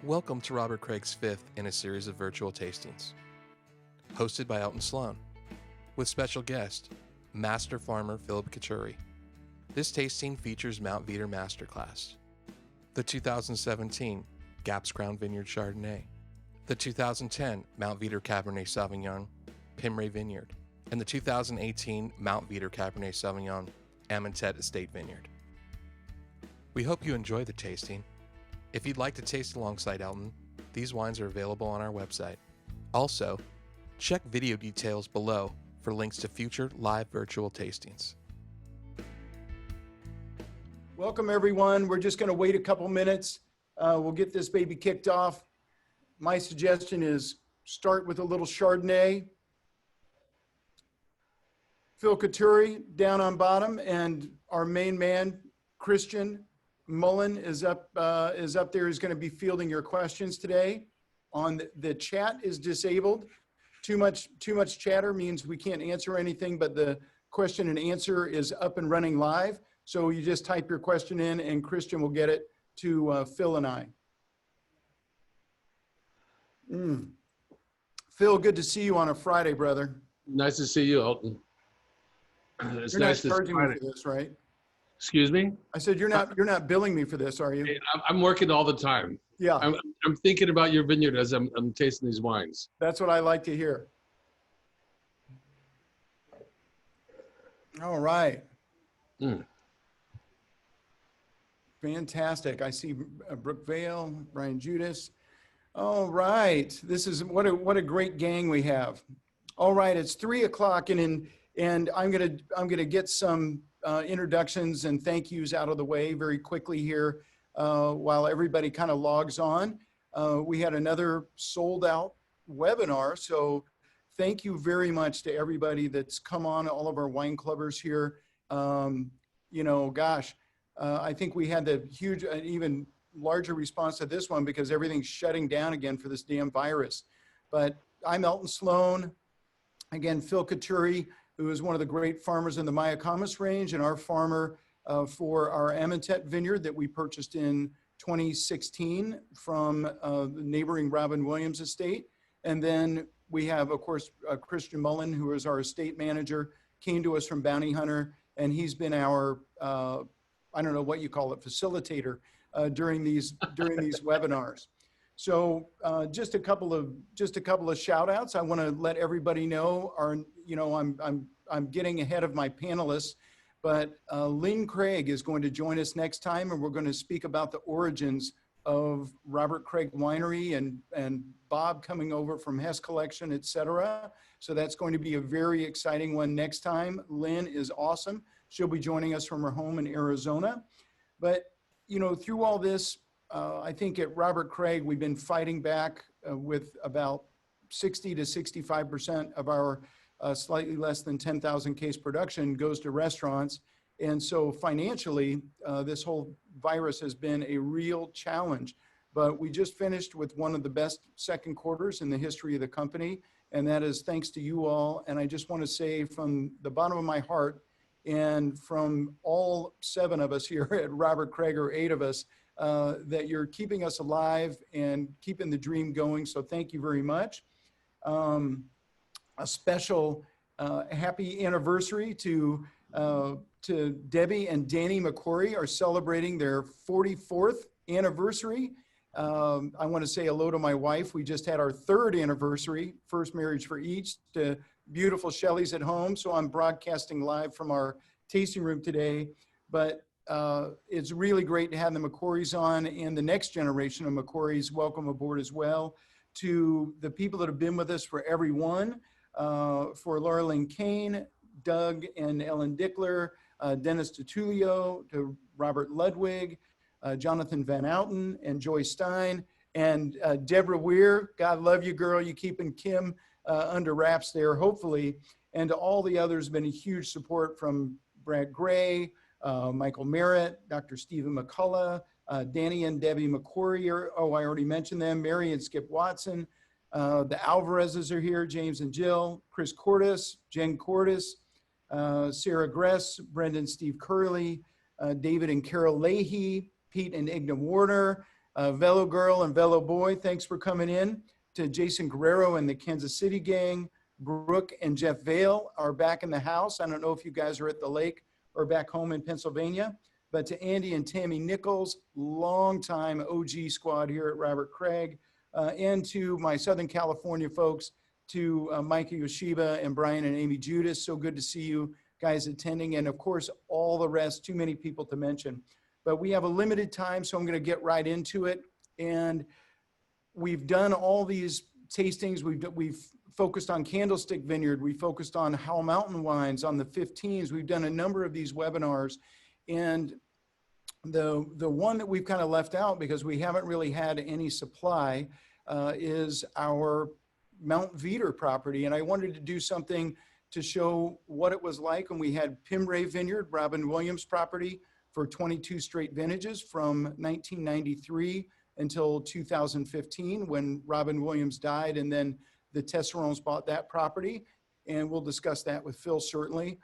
Welcome to Robert Craig's fifth in a series of virtual tastings, hosted by Elton Slone, with special guest, Master Farmer Philip Coturri. This tasting features Mount Veeder Masterclass, the 2017 Gaps Crown Vineyard Chardonnay, the 2010 Mount Veeder Cabernet Sauvignon Pimray Vineyard, and the 2018 Mount Veeder Cabernet Sauvignon Amentet Estate Vineyard. We hope you enjoy the tasting. If you'd like to taste alongside Elton, these wines are available on our website. Also, check video details below for links to future live virtual tastings. Welcome, everyone. We're just going to wait a couple minutes. We'll get this baby kicked off. My suggestion is start with a little Chardonnay. Phil Coturri down on bottom, and our main man, Christian Mullen, is up there. He's going to be fielding your questions today. The chat is disabled. Too much chatter means we can't answer anything, but the question and answer is up and running live. So you just type your question in and Christian will get it to Phil and I. Phil, good to see you on a Friday, brother. Nice to see you, Elton. It's You're nice not charging to me for this, right? Excuse me? I said you're not billing me for this, are you? Hey, I'm working all the time. Yeah. I'm thinking about your vineyard as I'm tasting these wines. That's what I like to hear. All right. Fantastic. I see Brooke Vale, Brian Judas. All right. This is what a great gang we have. All right. It's 3 o'clock and I'm gonna get some introductions and thank yous out of the way very quickly here while everybody kind of logs on. We had another sold out webinar, so thank you very much to everybody that's come on, all of our wine clubbers here. You know, gosh, I think we had the huge, even larger response to this one because everything's shutting down again for this damn virus. But I'm Elton Slone. Again, Phil Coturri, who is one of the great farmers in the Mayacamas range and our farmer for our Amentet vineyard that we purchased in 2016 from the neighboring Robin Williams estate. And then we have, of course, Christian Mullen, who is our estate manager, came to us from Bounty Hunter, and he's been our, I don't know what you call it, facilitator during these webinars. So just a couple of shout outs. I want to let everybody know I'm getting ahead of my panelists, but Lynn Craig is going to join us next time, and we're going to speak about the origins of Robert Craig Winery and Bob coming over from Hess Collection, etc. So that's going to be a very exciting one next time. Lynn is awesome. She'll be joining us from her home in Arizona. But you know, through all this, I think at Robert Craig, we've been fighting back with about 60 to 65% of our slightly less than 10,000 case production goes to restaurants. And so financially, this whole virus has been a real challenge. But we just finished with one of the best second quarters in the history of the company. And that is thanks to you all. And I just want to say from the bottom of my heart and from all 7 of us here at Robert Craig, or 8 of us, that you're keeping us alive and keeping the dream going. So thank you very much. A special happy anniversary to Debbie and Danny McQuarrie are celebrating their 44th anniversary. I want to say hello to my wife. We just had our 3rd anniversary, first marriage for each, to beautiful Shelley's at home. So I'm broadcasting live from our tasting room today. But it's really great to have the McQuarries on, and the next generation of McQuarries welcome aboard as well. To the people that have been with us for everyone, for Laura Lynn Kane, Doug and Ellen Dickler, Dennis DiTullio, to Robert Ludwig, Jonathan Van Outen, and Joy Stein, and Deborah Weir. God love you, girl. You keeping Kim under wraps there, hopefully. And to all the others, been a huge support from Brad Gray, Michael Merritt, Dr. Stephen McCullough, Danny and Debbie McQuarrie, I already mentioned them, Mary and Skip Watson, the Alvarezes are here, James and Jill, Chris Cordes, Jen Cordes, Sarah Gress, Brendan Steve Curley, David and Carol Leahy, Pete and Igna Warner, Velo Girl and Velo Boy, thanks for coming in. To Jason Guerrero and the Kansas City gang. Brooke and Jeff Vale are back in the house. I don't know if you guys are at the lake or back home in Pennsylvania, but to Andy and Tammy Nichols, longtime OG squad here at Robert Craig, and to my Southern California folks, to Micah Yoshiba and Brian and Amy Judas. So good to see you guys attending. And of course, all the rest, too many people to mention. But we have a limited time, so I'm going to get right into it. And we've done all these tastings. We've focused on Candlestick Vineyard. We focused on Howell Mountain Wines on the 15s. We've done a number of these webinars. And the one that we've kind of left out because we haven't really had any supply is our Mount Veeder property. And I wanted to do something to show what it was like when we had Pimray Vineyard, Robin Williams property, for 22 straight vintages from 1993 until 2015 when Robin Williams died, and then the Tesserons bought that property, and we'll discuss that with Phil certainly.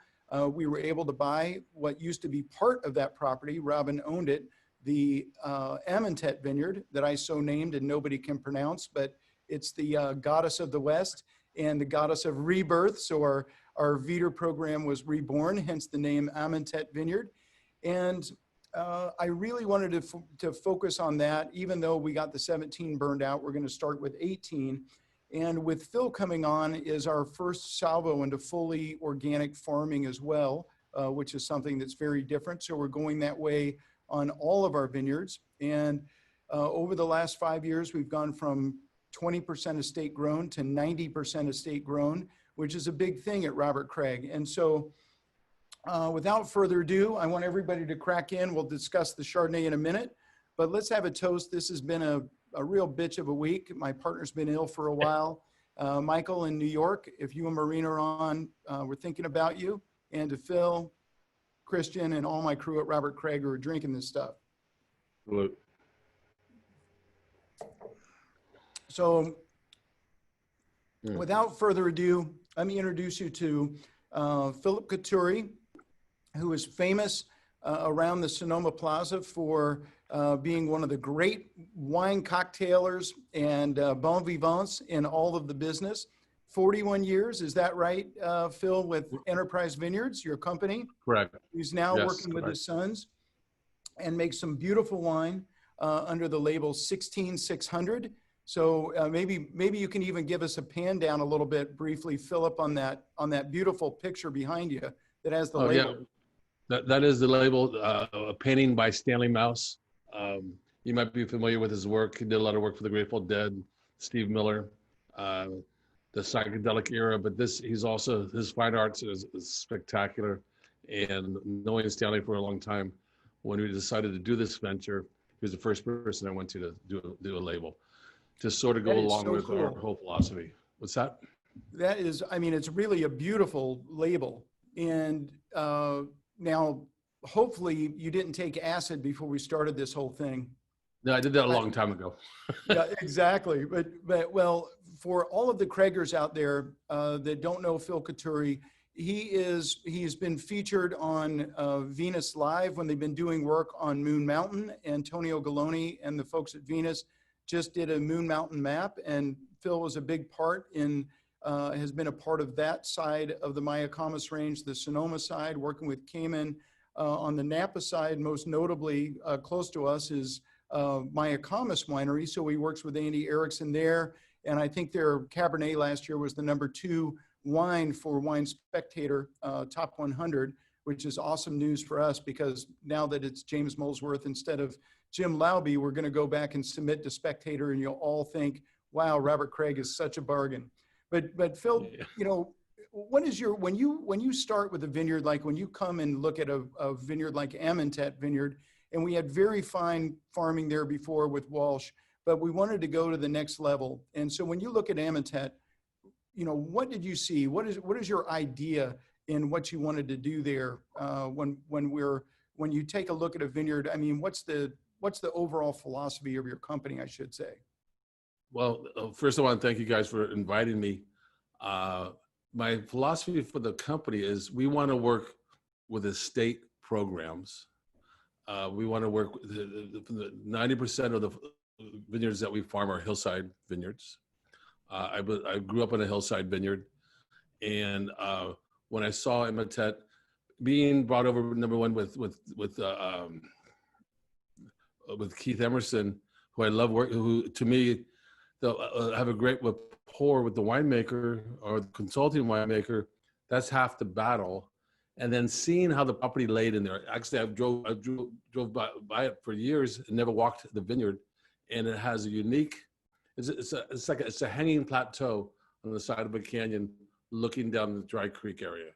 We were able to buy what used to be part of that property. Robin owned it, the Amentet Vineyard that I so named and nobody can pronounce, but it's the goddess of the West and the goddess of rebirth. So our Veeder program was reborn, hence the name Amentet Vineyard. And I really wanted to focus on that, even though we got the 17 burned out. We're going to start with 18. And with Phil coming on is our first salvo into fully organic farming as well, which is something that's very different. So we're going that way on all of our vineyards. And over the last 5 years, we've gone from 20% estate grown to 90% estate grown, which is a big thing at Robert Craig. And so without further ado, I want everybody to crack in. We'll discuss the Chardonnay in a minute, but let's have a toast. This has been a real bitch of a week. My partner's been ill for a while. Michael in New York, if you and Maureen are on, we're thinking about you. And to Phil, Christian, and all my crew at Robert Craig who are drinking this stuff. Salute. So without further ado, let me introduce you to Philip Coturri, who is famous around the Sonoma Plaza for being one of the great wine cocktailers and bon vivants in all of the business. 41 years, is that right, Phil, with Enterprise Vineyards, your company? Correct. He's now Yes, working with correct. his sons and makes some beautiful wine under the label 16600. So maybe you can even give us a pan down a little bit briefly, Philip, on that beautiful picture behind you that has the label. Yeah. That is the label, a painting by Stanley Mouse. You might be familiar with his work. He did a lot of work for the Grateful Dead, Steve Miller, the psychedelic era, but he's also, his fine arts is spectacular. And knowing Stanley for a long time, when we decided to do this venture, he was the first person I went to do a label to sort of go along with our whole philosophy. What's that? That is, I mean, it's really a beautiful label. And now, hopefully you didn't take acid before we started this whole thing. No, I did that a long time ago. Yeah, exactly. But well, for all of the Craigers out there that don't know Phil Coturri, he's been featured on Venus Live when they've been doing work on Moon Mountain. Antonio Galoni and the folks at Venus just did a Moon Mountain map, and Phil was a big part in, has been a part of that side of the Mayacamas range, the Sonoma side, working with Cayman. On the Napa side, most notably close to us is Mayacamas Winery. So he works with Andy Erickson there. And I think their Cabernet last year was the #2 wine for Wine Spectator Top 100, which is awesome news for us because now that it's James Molesworth instead of Jim Lauby, we're going to go back and submit to Spectator and you'll all think, wow, Robert Craig is such a bargain. But Phil, Yeah. you know, what is your, when you start with a vineyard, like when you come and look at a vineyard like Amentet Vineyard, and we had very fine farming there before with Walsh, but we wanted to go to the next level. And so when you look at Amentet, you know, what did you see? What is your idea in what you wanted to do there when you take a look at a vineyard? I mean, what's the overall philosophy of your company, I should say? Well, first of all, thank you guys for inviting me. My philosophy for the company is we want to work with estate programs. We want to work with 90% of vineyards that we farm are hillside vineyards. I grew up in a hillside vineyard, and when I saw Imitet being brought over, number one with Keith Emerson, who I love who to me have a great rapport with the winemaker or the consulting winemaker. That's half the battle. And then seeing how the property laid in there. Actually, I drove by it for years and never walked the vineyard, and it has a unique. It's a hanging plateau on the side of a canyon, looking down the Dry Creek area,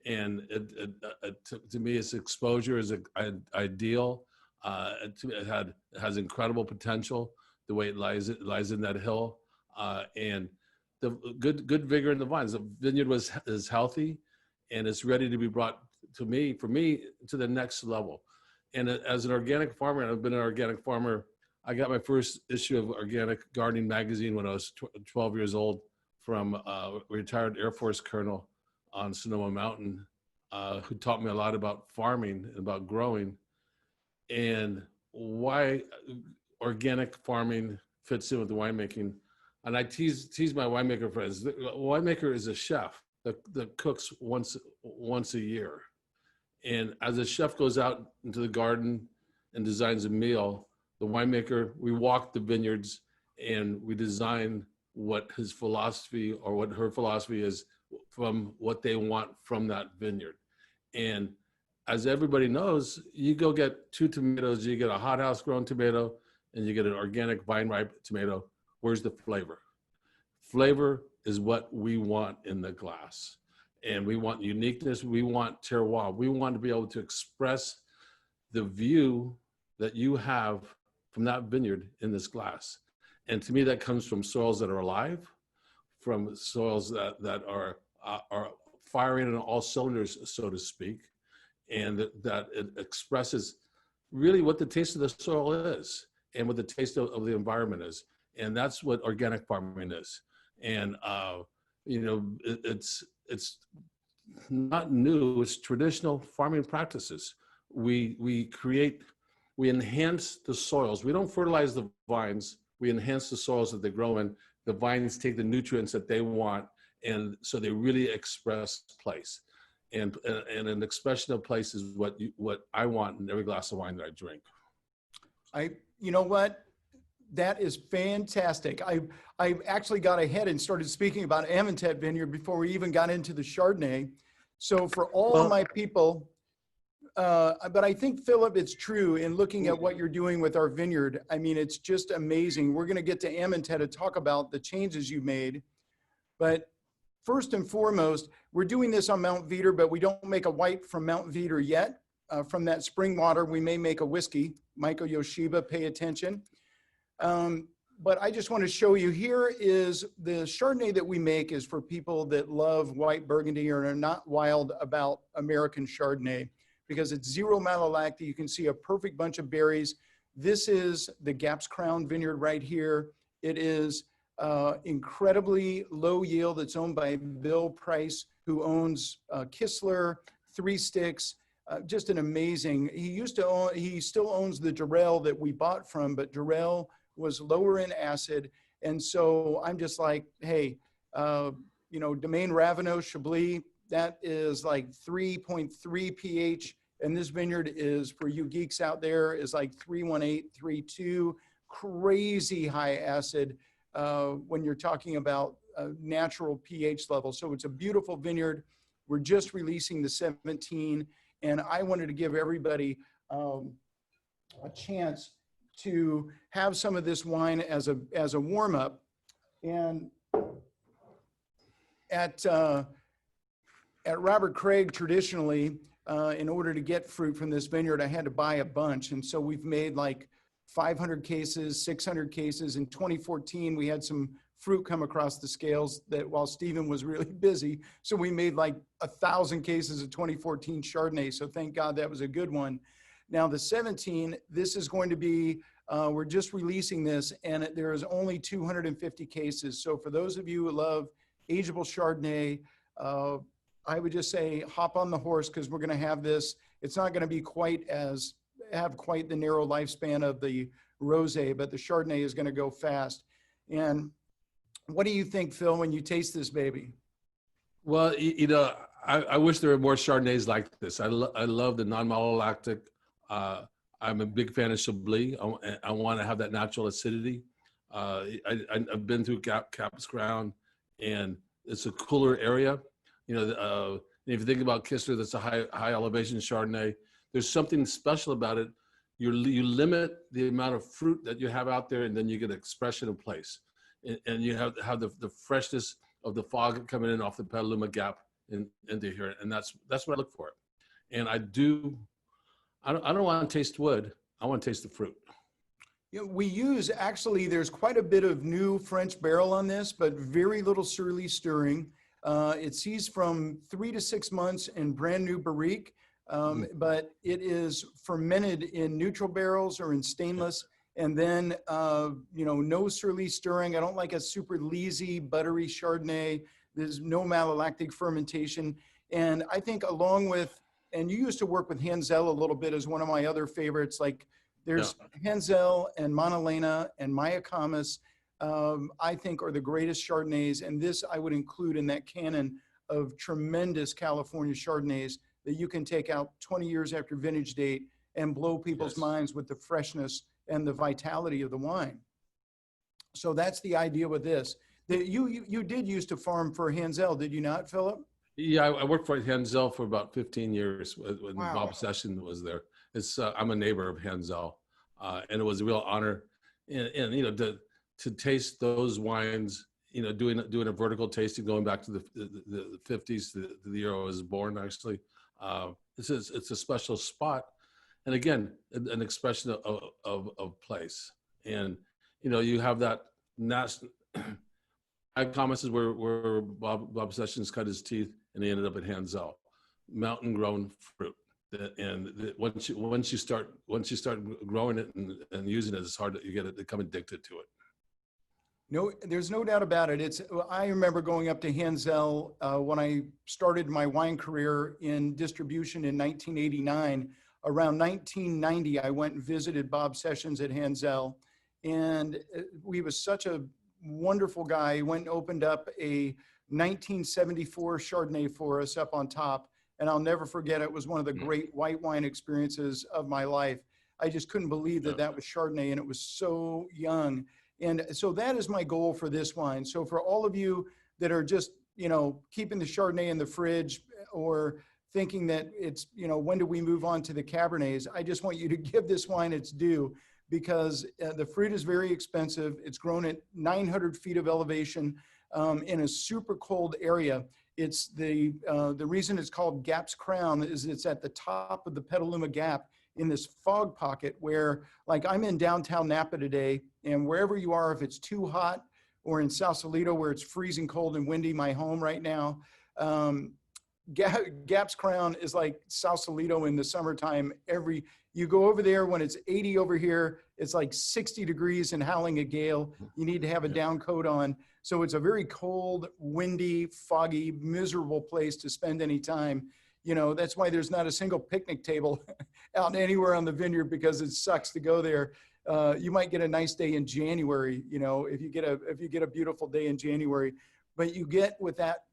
and to me, its exposure is ideal. It has incredible potential. The way it lies in that hill, and the good vigor in the vines. The vineyard is healthy, and it's ready to be brought for me to the next level. And as an organic farmer, and I've been an organic farmer. I got my first issue of Organic Gardening magazine when I was 12 years old from a retired Air Force colonel on Sonoma Mountain, who taught me a lot about farming and about growing, and why organic farming fits in with the winemaking. And I tease my winemaker friends. The winemaker is a chef that cooks once a year. And as a chef goes out into the garden and designs a meal, the winemaker, we walk the vineyards and we design what his philosophy or what her philosophy is from what they want from that vineyard. And as everybody knows, you go get 2 tomatoes, you get a hothouse grown tomato and you get an organic vine ripe tomato. Where's the flavor? Flavor is what we want in the glass. And we want uniqueness. We want terroir. We want to be able to express the view that you have from that vineyard in this glass. And to me, that comes from soils that are alive, from soils that are firing on all cylinders, so to speak, and that it expresses really what the taste of the soil is and what the taste of the environment is. And that's what organic farming is. And, it's not new, it's traditional farming practices. We enhance the soils. We don't fertilize the vines. We enhance the soils that they grow in. The vines take the nutrients that they want, and so they really express place. And an expression of place is what I want in every glass of wine that I drink. You know what? That is fantastic. I actually got ahead and started speaking about Imitet Vineyard before we even got into the Chardonnay. So for all of my people, but I think, Philip, it's true in looking at what you're doing with our vineyard. I mean, it's just amazing. We're going to get to Imitet to talk about the changes you made. But first and foremost, we're doing this on Mount Veeder, but we don't make a white from Mount Veeder yet. From that spring water, we may make a whiskey. Michael Yoshiba, pay attention. But I just want to show you, here is the Chardonnay that we make is for people that love white Burgundy or are not wild about American Chardonnay, because it's 0 malolactic. You can see a perfect bunch of berries. This is the Gaps Crown Vineyard right here. It is incredibly low yield. It's owned by Bill Price, who owns Kistler, Three Sticks, just an amazing, he still owns the Durrell that we bought from, but Durrell was lower in acid. And so I'm just like, hey, Domaine Raveno Chablis, that is like 3.3 pH. And this vineyard is, for you geeks out there, is like 318, 3.2, crazy high acid when you're talking about natural pH level. So it's a beautiful vineyard. We're just releasing the 17, and I wanted to give everybody a chance to have some of this wine as a warm up. And at Robert Craig, traditionally, in order to get fruit from this vineyard, I had to buy a bunch. And so we've made like 500 cases, 600 cases. In 2014, we had some fruit come across the scales that while Stephen was really busy. So we made like 1,000 cases of 2014 Chardonnay. So thank God that was a good one. Now the 17, this is going to be, we're just releasing this, and there is only 250 cases. So for those of you who love ageable Chardonnay, I would just say hop on the horse, because we're going to have this. It's not going to be quite as have quite the narrow lifespan of the rosé, but the Chardonnay is going to go fast. And what do you think, Phil, when you taste this baby? Well, I wish there were more Chardonnays like this. I love the non-malolactic. I'm a big fan of Chablis. I want to have that natural acidity. I've been through Cap's Ground, and it's a cooler area. If you think about Kistler, that's a high elevation Chardonnay. There's something special about it. You limit the amount of fruit that you have out there, and then you get expression in place, and you have the freshness of the fog coming in off the Petaluma Gap into here, and that's what I look for. And I don't want to taste wood. I want to taste the fruit. We use, actually, there's quite a bit of new French barrel on this, but very little surly stirring. It seized from 3 to 6 months in brand new barrique, but it is fermented in neutral barrels or in stainless, and then, no surly stirring. I don't like a super leesy, buttery Chardonnay. There's no malolactic fermentation. And I think along with, and you used to work with Hanzel a little bit as one of my other favorites, like there's Hanzel and Montelena and Mayacamas, I think are the greatest Chardonnays. And this I would include in that canon of tremendous California Chardonnays that you can take out 20 years after vintage date and blow people's minds with the freshness and the vitality of the wine. So that's the idea with this. You did used to farm for Hanzel, did you not, Philip? Yeah, I worked for Hanzel for about 15 years when Bob Session was there. I'm a neighbor of Hanzel, and it was a real honor, and to taste those wines. Doing a vertical tasting, going back to the 50s, the year I was born, actually. It's a special spot, and again, an expression of place. And you have that national. I commented where Bob Sessions cut his teeth, and he ended up at Hanzel, mountain grown fruit. And once you start growing it and using it, it's hard to become addicted to it. No, there's no doubt about it. I remember going up to Hanzel when I started my wine career in distribution in 1989. Around 1990, I went and visited Bob Sessions at Hanzel, and he was such a wonderful guy. He went and opened up a 1974 Chardonnay for us up on top, and I'll never forget it. It was one of the great white wine experiences of my life. I just couldn't believe that was Chardonnay, and it was so young. And so that is my goal for this wine. So for all of you that are just, keeping the Chardonnay in the fridge or thinking that it's, when do we move on to the Cabernets, I just want you to give this wine its due, because the fruit is very expensive. It's grown at 900 feet of elevation in a super cold area. It's the reason it's called Gap's Crown is it's at the top of the Petaluma Gap in this fog pocket where, like, I'm in downtown Napa today, and wherever you are, if it's too hot, or in Sausalito where it's freezing cold and windy, my home right now, Gap's Crown is like Sausalito in the summertime. You go over there when it's 80 over here, it's like 60 degrees and howling a gale. You need to have a down coat on. So it's a very cold, windy, foggy, miserable place to spend any time. That's why there's not a single picnic table out anywhere on the vineyard, because it sucks to go there. You might get a nice day in January, if you get a beautiful day in January, but you get with that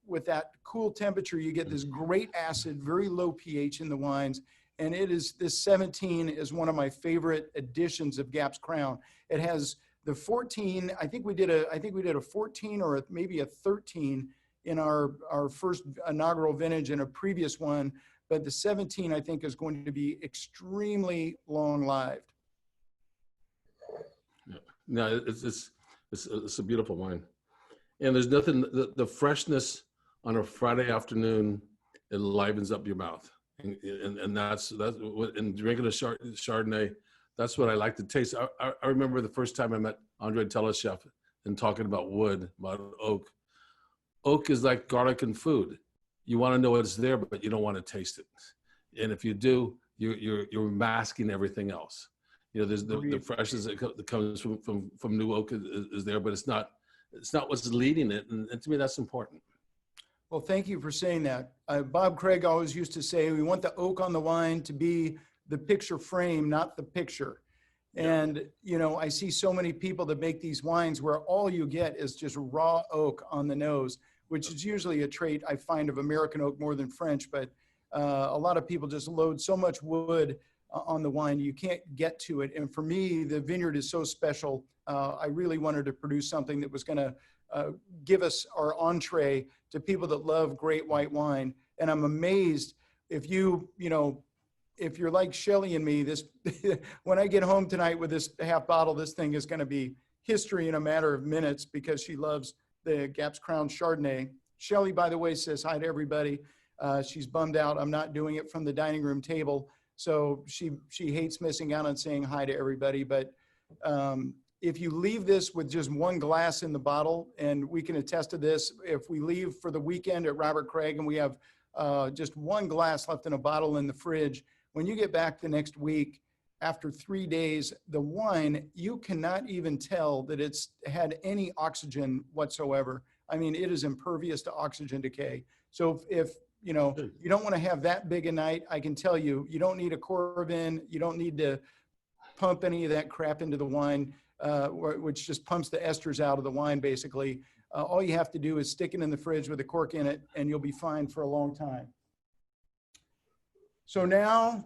cool temperature, you get this great acid, very low pH in the wines. And this 17 is one of my favorite additions of Gap's Crown. It has the 14, I think we did a 14 or maybe a 13 in our first inaugural vintage and a previous one, but the 17 I think is going to be extremely long-lived. No, it's a beautiful wine, and there's nothing. The freshness on a Friday afternoon, it livens up your mouth, and that's what in drinking a Chardonnay. That's what I like to taste. I remember the first time I met Andre Teleshef and talking about wood, about oak. Oak is like garlic and food. You want to know it's there, but you don't want to taste it. And if you do, you're masking everything else. There's the freshness that comes from new oak is there, but it's not what's leading it. And to me, that's important. Well, thank you for saying that. Bob Craig always used to say, we want the oak on the wine to be the picture frame, not the picture. And, you know, I see so many people that make these wines where all you get is just raw oak on the nose, which is usually a trait I find of American oak more than French, but a lot of people just load so much wood on the wine, you can't get to it. And for me, the vineyard is so special. I really wanted to produce something that was going to give us our entree to people that love great white wine. And I'm amazed if you know, if you're like Shelly and me, this when I get home tonight with this half bottle, this thing is going to be history in a matter of minutes because she loves the Gaps Crown Chardonnay. Shelly, by the way, says hi to everybody. She's bummed out I'm not doing it from the dining room table, so she hates missing out on saying hi to everybody. But if you leave this with just one glass in the bottle, and we can attest to this, if we leave for the weekend at Robert Craig and we have just one glass left in a bottle in the fridge, when you get back the next week, after 3 days, the wine, you cannot even tell that it's had any oxygen whatsoever. I mean, it is impervious to oxygen decay. So if you know, you don't want to have that big a night, I can tell you, you don't need a Coravin, you don't need to pump any of that crap into the wine, which just pumps the esters out of the wine, basically. All you have to do is stick it in the fridge with a cork in it, and you'll be fine for a long time. So now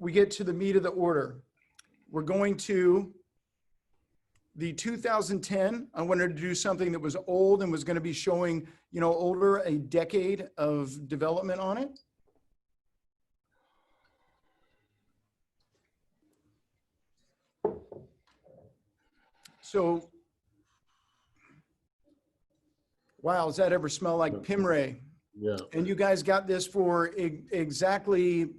we get to the meat of the order. We're going to the 2010. I wanted to do something that was old and was going to be showing, you know, over a decade of development on it. So, wow, does that ever smell like Pimray? Yeah. And you guys got this for exactly,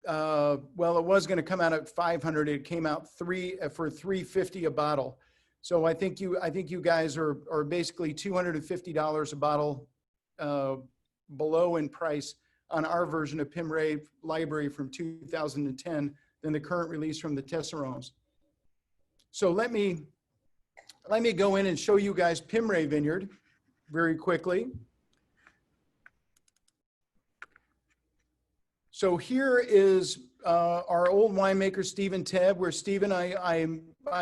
well, it was going to come out at 500. It came out for $350 a bottle. So I think you guys are basically $250 a bottle below in price on our version of Pimray Library from 2010 than the current release from the Tesserons. So let me go in and show you guys Pimray Vineyard very quickly. So here is our old winemaker, Stephen Tebb, where Stephen, I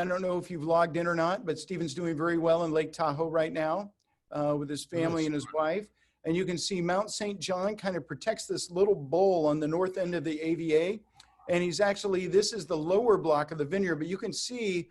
don't know if you've logged in or not, but Stephen's doing very well in Lake Tahoe right now with his family and his wife. And you can see Mount St. John kind of protects this little bowl on the north end of the AVA. And he's actually, this is the lower block of the vineyard, but you can see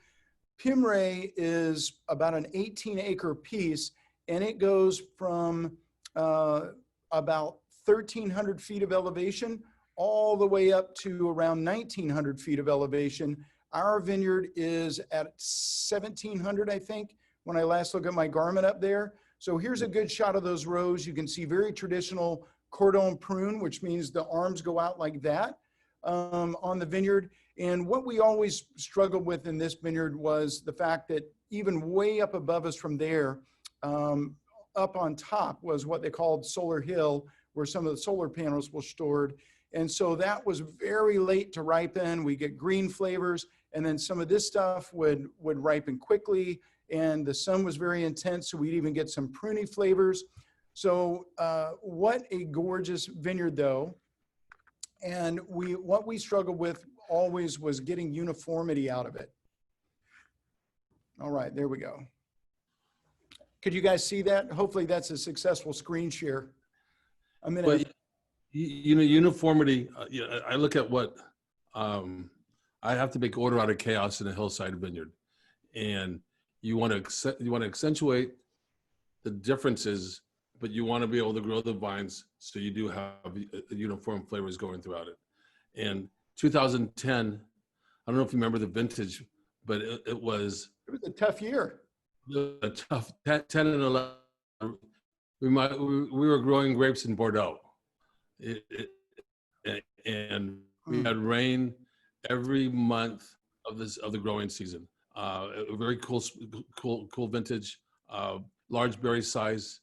Pimray is about an 18-acre piece, and it goes from about 1,300 feet of elevation all the way up to around 1,900 feet of elevation. Our vineyard is at 1,700, I think, when I last looked at my garment up there. So here's a good shot of those rows. You can see very traditional cordon prune, which means the arms go out like that on the vineyard. And what we always struggled with in this vineyard was the fact that even way up above us from there, up on top was what they called Solar Hill, where some of the solar panels were stored. And so that was very late to ripen. We get green flavors, and then some of this stuff would ripen quickly, and the sun was very intense, so we'd even get some pruny flavors. So what a gorgeous vineyard, though. And what we struggled with always was getting uniformity out of it. All right, there we go. Could you guys see that? Hopefully that's a successful screen share. I'm gonna. But, you know, uniformity. I look at what I have to make order out of chaos in a hillside vineyard, and you want to accentuate the differences, but you want to be able to grow the vines so you do have uniform flavors going throughout it. And 2010, I don't know if you remember the vintage, but it was a tough year. A tough 10 and 11. We were growing grapes in Bordeaux, and we had rain every month of the growing season. A very cool vintage, large berry size,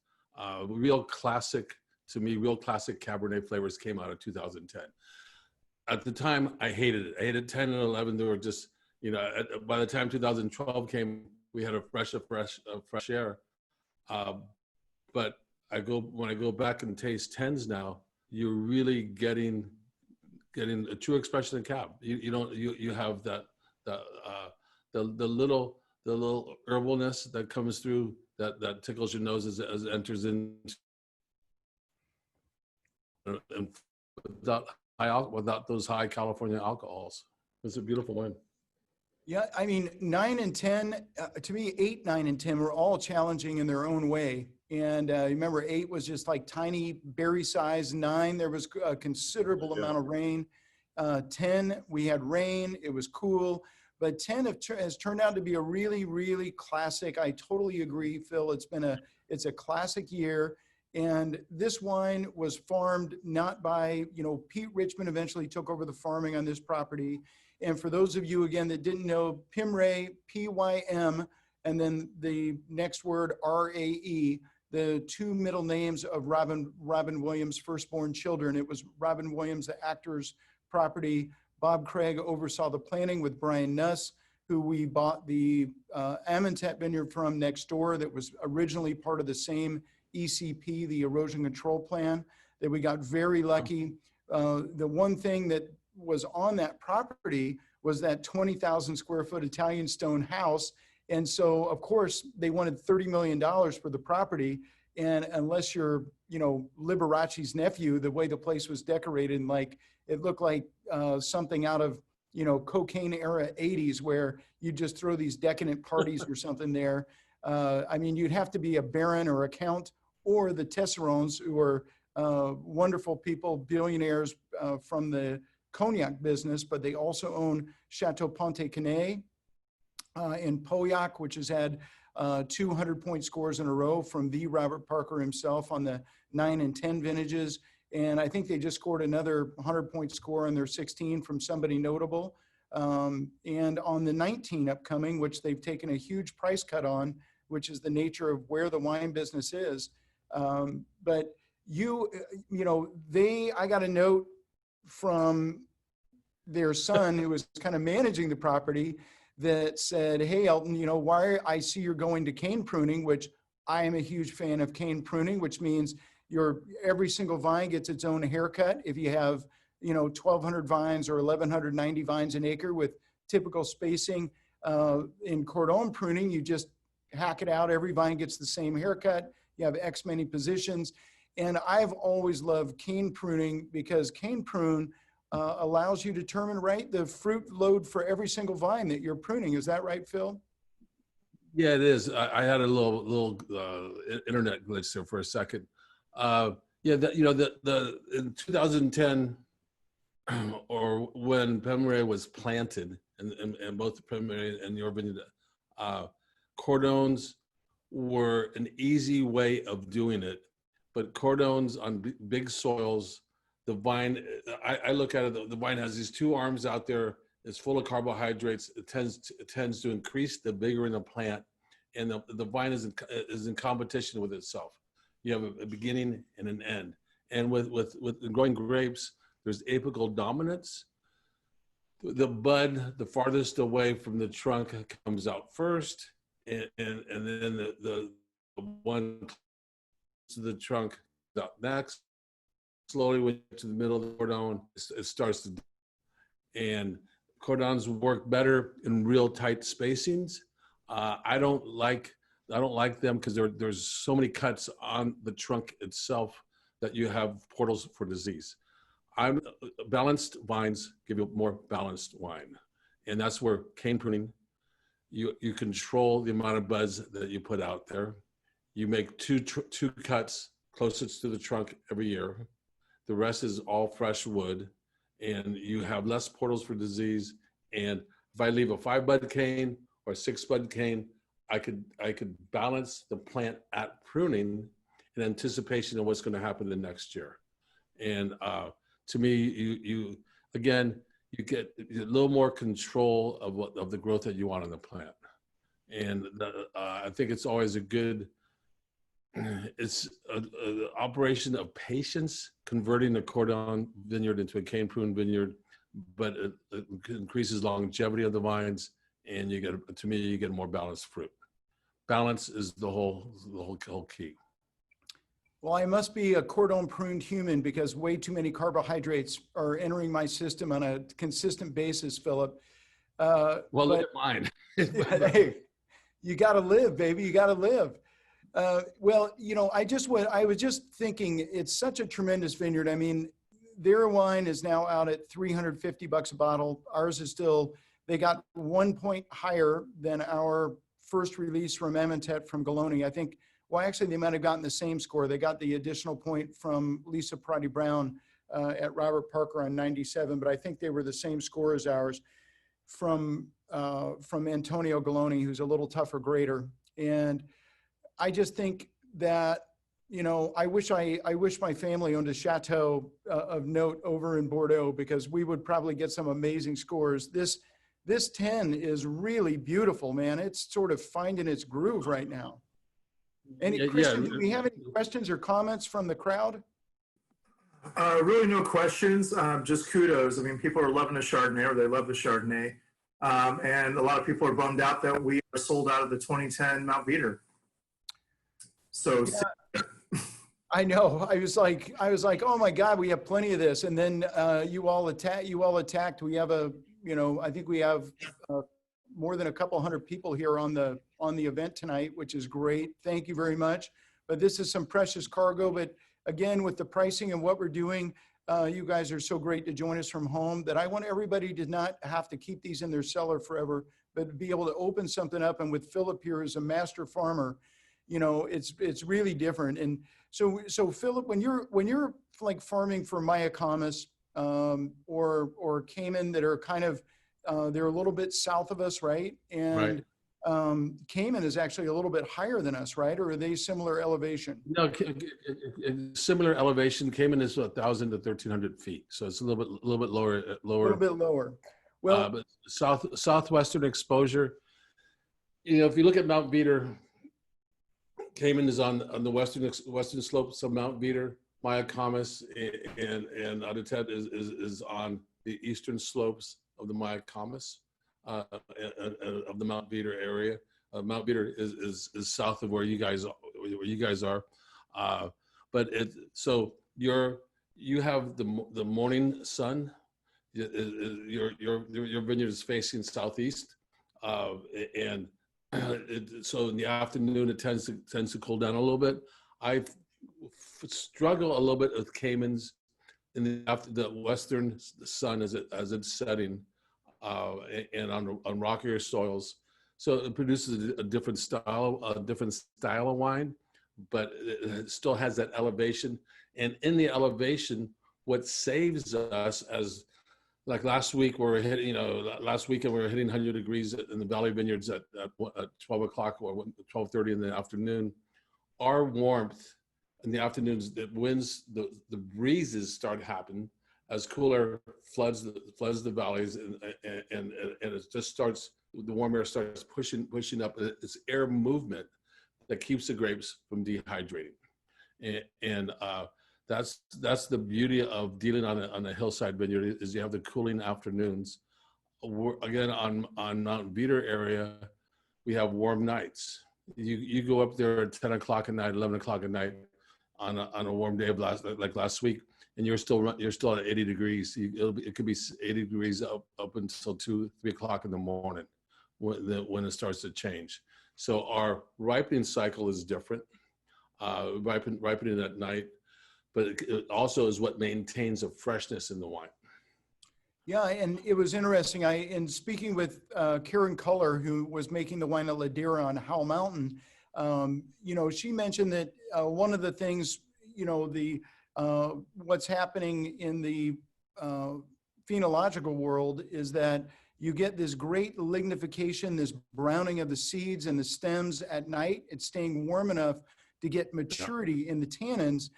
real classic Cabernet flavors came out of 2010. At the time, I hated it. I hated 10 and 11. They were just, you know, by the time 2012 came, we had a fresh air. But when I go back and taste 10s now, you're really getting getting a true expression of cab. You don't you have the little herbalness that comes through that tickles your nose as it enters in, and without those high California alcohols. It's a beautiful wine. Yeah, I mean, 9 and 10, to me, 8, 9, and 10 were all challenging in their own way. And remember, 8 was just like tiny berry size. 9, there was a considerable amount of rain. 10, we had rain. It was cool. But 10 has turned out to be a really, really classic. I totally agree, Phil. It's a classic year. And this wine was farmed not by, Pete Richmond eventually took over the farming on this property. And for those of you, again, that didn't know, Pimray, P-Y-M, and then the next word, R-A-E, the two middle names of Robin Williams' firstborn children. It was Robin Williams, the actor's property. Bob Craig oversaw the planning with Brian Nuss, who we bought the Amentet vineyard from next door that was originally part of the same ECP, the erosion control plan, that we got very lucky. The one thing that was on that property was that 20,000 square foot Italian stone house. And so, of course, they wanted $30 million for the property. And unless you're, Liberace's nephew, the way the place was decorated, and it looked like something out of, cocaine era 80s, where you just throw these decadent parties or something there. I mean, you'd have to be a baron or a count, or the Tesserons, who are wonderful people, billionaires from the cognac business, but they also own Chateau Ponte Canet in Pauillac, which has had 200-point scores in a row from the Robert Parker himself on the 9 and 10 vintages. And I think they just scored another 100-point score on their 16 from somebody notable. And on the 19 upcoming, which they've taken a huge price cut on, which is the nature of where the wine business is. But I got a note from their son, who was kind of managing the property, that said, "Hey, Elton, why I see you're going to cane pruning," which I am a huge fan of cane pruning, which means every single vine gets its own haircut. If you have, 1,200 vines or 1,190 vines an acre with typical spacing, in cordon pruning, you just hack it out. Every vine gets the same haircut. You have X many positions. And I've always loved cane pruning, because cane prune allows you to determine the fruit load for every single vine that you're pruning. Is that right, Phil? Yeah, it is. I had a little internet glitch there for a second. In 2010, or when Pimray was planted, and both Pimray and your vineyard, cordons were an easy way of doing it. But cordons on big soils, the vine, I look at it, the vine has these two arms out there. It's full of carbohydrates. It tends to increase the vigor in the plant, and the vine is in competition with itself. You have a beginning and an end. And with growing grapes, there's apical dominance. The bud, the farthest away from the trunk, comes out first, and then the one to the trunk out next. Slowly, when you get to the middle of the cordon, it starts to, and cordons work better in real tight spacings. I don't like them because there's so many cuts on the trunk itself that you have portals for disease. Balanced vines give you more balanced wine, and that's where cane pruning, you control the amount of buds that you put out there. You make two cuts closest to the trunk every year. The rest is all fresh wood, and you have less portals for disease. And if I leave a 5-bud cane or a 6-bud cane, I could balance the plant at pruning in anticipation of what's going to happen the next year. And to me, you get a little more control of the growth that you want in the plant. And I think it's always it's an operation of patience, converting a cordon vineyard into a cane prune vineyard, but it increases longevity of the vines, and you get more balanced fruit. Balance is the whole key. Well, I must be a cordon pruned human because way too many carbohydrates are entering my system on a consistent basis, Philip. Well, look at mine. Hey, you got to live, baby. You got to live. Well, I was just thinking, it's such a tremendous vineyard. I mean, their wine is now out at $350 a bottle. Ours is still, they got 1 point higher than our first release from Emmentet from Galoni. I think, well, actually, they might have gotten the same score. They got the additional point from Lisa Prati Brown at Robert Parker on 97, but I think they were the same score as ours from Antonio Galoni, who's a little tougher grader. And I just think that, I wish my family owned a chateau of note over in Bordeaux, because we would probably get some amazing scores. This 10 is really beautiful, man. It's sort of finding its groove right now. Christian, do we have any questions or comments from the crowd? Really no questions, just kudos. I mean, people are loving the Chardonnay, or they love the Chardonnay. And a lot of people are bummed out that we are sold out of the 2010 Mount Veeder. So yeah, I know. I was like, oh my God, we have plenty of this. And then you all attacked. We have I think we have more than a couple hundred people here on the event tonight, which is great. Thank you very much. But this is some precious cargo. But again, with the pricing and what we're doing, you guys are so great to join us from home that I want everybody to not have to keep these in their cellar forever, but be able to open something up. And with Philip here as a master farmer, it's really different. And so Philip, when you're like farming for Mayacamas or Cayman that are kind of, they're a little bit south of us, right? And Cayman is actually a little bit higher than us, right? Or are they similar elevation? No, similar elevation. Cayman is 1,000 to 1,300 feet, so it's a little bit lower. A little bit lower. Well, but southwestern exposure. If you look at Mount Veeder, Cayman is on the western slopes of Mount Veeder. Mayacamas and Untitled is on the eastern slopes of the Mayacamas. Of the Mount Veeder area. Mount Veeder is south of where you guys are. But you have the morning sun. Your vineyard is facing southeast, and so in the afternoon it tends to cool down a little bit. I struggle a little bit with Caymans in the western sun as it's setting. And on rockier soils, so it produces a different style of wine, but it still has that elevation. And in the elevation, what saves us, as like last week we were hitting, last weekend we were hitting 100 degrees in the Valley Vineyards at 12 o'clock or 12:30 in the afternoon. Our warmth in the afternoons, the winds, the breezes start happening as cooler floods the valleys, and it just starts, the warm air starts pushing up. It's air movement that keeps the grapes from dehydrating, and that's the beauty of dealing on a hillside vineyard, is you have the cooling afternoons. Again, on Mount Veeder area, we have warm nights. You go up there at 10 o'clock at night, 11 o'clock at night on a warm day of last week, and you're still at 80 degrees. It could be 80 degrees up until 2-3 o'clock in the morning when it starts to change. So our ripening cycle is different, ripening at night, but it also is what maintains a freshness in the wine. Yeah, and it was interesting. In speaking with Karen Culler, who was making the wine at Ladera on Howell Mountain, she mentioned that one of the things, what's happening in the phenological world is that you get this great lignification, this browning of the seeds and the stems at night. It's staying warm enough to get maturity in the tannins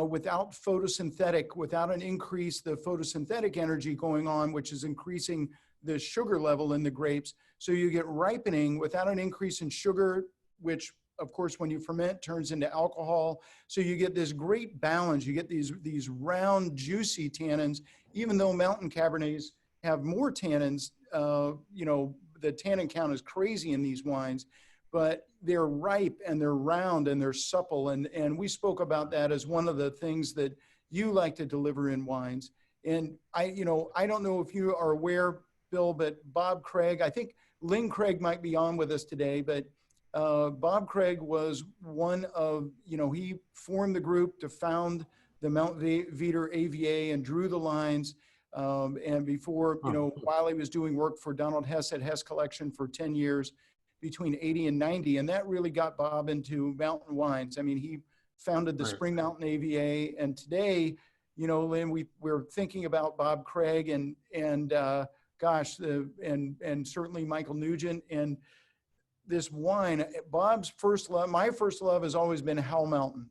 without an increase the photosynthetic energy going on, which is increasing the sugar level in the grapes. So you get ripening without an increase in sugar, which of course, when you ferment, turns into alcohol. So you get this great balance. You get these round, juicy tannins, even though mountain Cabernets have more tannins. The tannin count is crazy in these wines, but they're ripe and they're round and they're supple. And we spoke about that as one of the things that you like to deliver in wines. And I don't know if you are aware, Bill, but Bob Craig, I think Lynn Craig might be on with us today, but Bob Craig was one of, he formed the group to found the Mount Veeder AVA and drew the lines. And before, while he was doing work for Donald Hess at Hess Collection for 10 years, between 80 and 90. And that really got Bob into mountain wines. I mean, he founded the Spring Mountain AVA. And today, Lynn, we're thinking about Bob Craig and certainly Michael Nugent. And this wine, Bob's first love, my first love has always been Howell Mountain,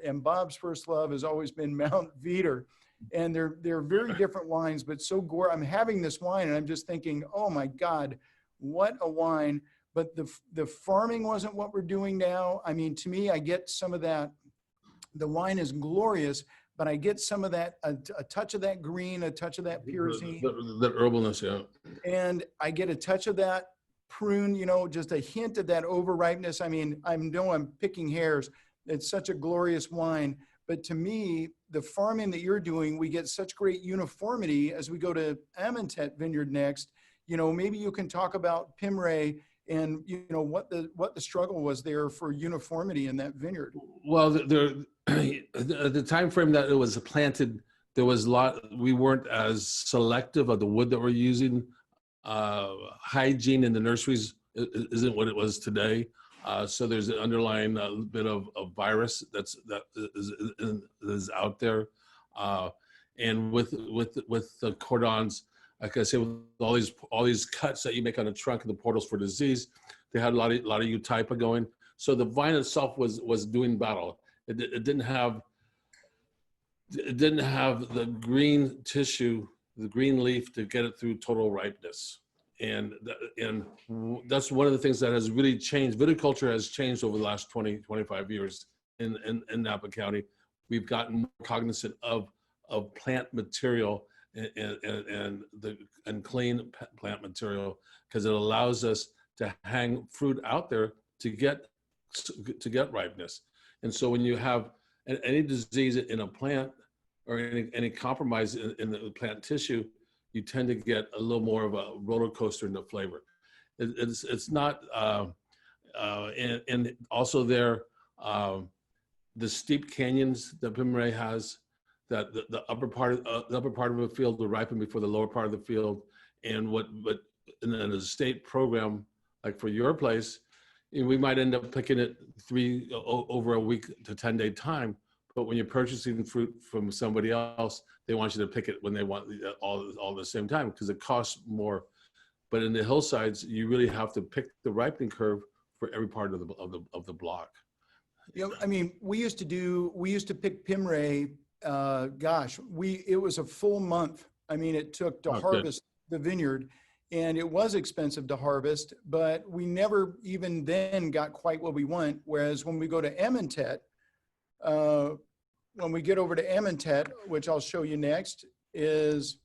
and Bob's first love has always been Mount Veeder. And they're very different wines, but so gorgeous. I'm having this wine and I'm just thinking, oh my God, what a wine. But the farming wasn't what we're doing now. I mean, to me, I get some of that. The wine is glorious, but I get some of that, a touch of that green, a touch of that purity. The herbalness, yeah. And I get a touch of that prune, just a hint of that overripeness. I mean, I know I'm picking hairs. It's such a glorious wine. But to me, the farming that you're doing, we get such great uniformity as we go to Amentet Vineyard next. Maybe you can talk about Pimray and what the struggle was there for uniformity in that vineyard. Well, the time frame that it was planted, there was we weren't as selective of the wood that we're using. Hygiene in the nurseries isn't what it was today. So there's an underlying bit of virus that is out there. And with the cordons, like I say, with all these cuts that you make on the trunk and the portals for disease, they had a lot of eutypa going. So the vine itself was doing battle. It didn't have the green tissue, the green leaf to get it through total ripeness. And that's one of the things that has really changed. Viticulture has changed over the last 20, 25 years in Napa County. We've gotten more cognizant of plant material and clean plant material, because it allows us to hang fruit out there to get ripeness. And so when you have any disease in a plant or any compromise in the plant tissue, you tend to get a little more of a roller coaster in the flavor. It's not, and also there, the steep canyons that Pimray has, that the upper part of the field will ripen before the lower part of the field. And in a state program, like for your place, we might end up picking it over a week to 10-day time. But when you're purchasing fruit from somebody else, they want you to pick it when they want all at the same time, because it costs more. But in the hillsides, you really have to pick the ripening curve for every part of the block. I mean, we used to pick Pimray. It was a full month. I mean, it took to harvest the vineyard, and it was expensive to harvest, but we never even then got quite what we want. Whereas when we go to Amentet, when we get over to Amentet, which I'll show you next, is,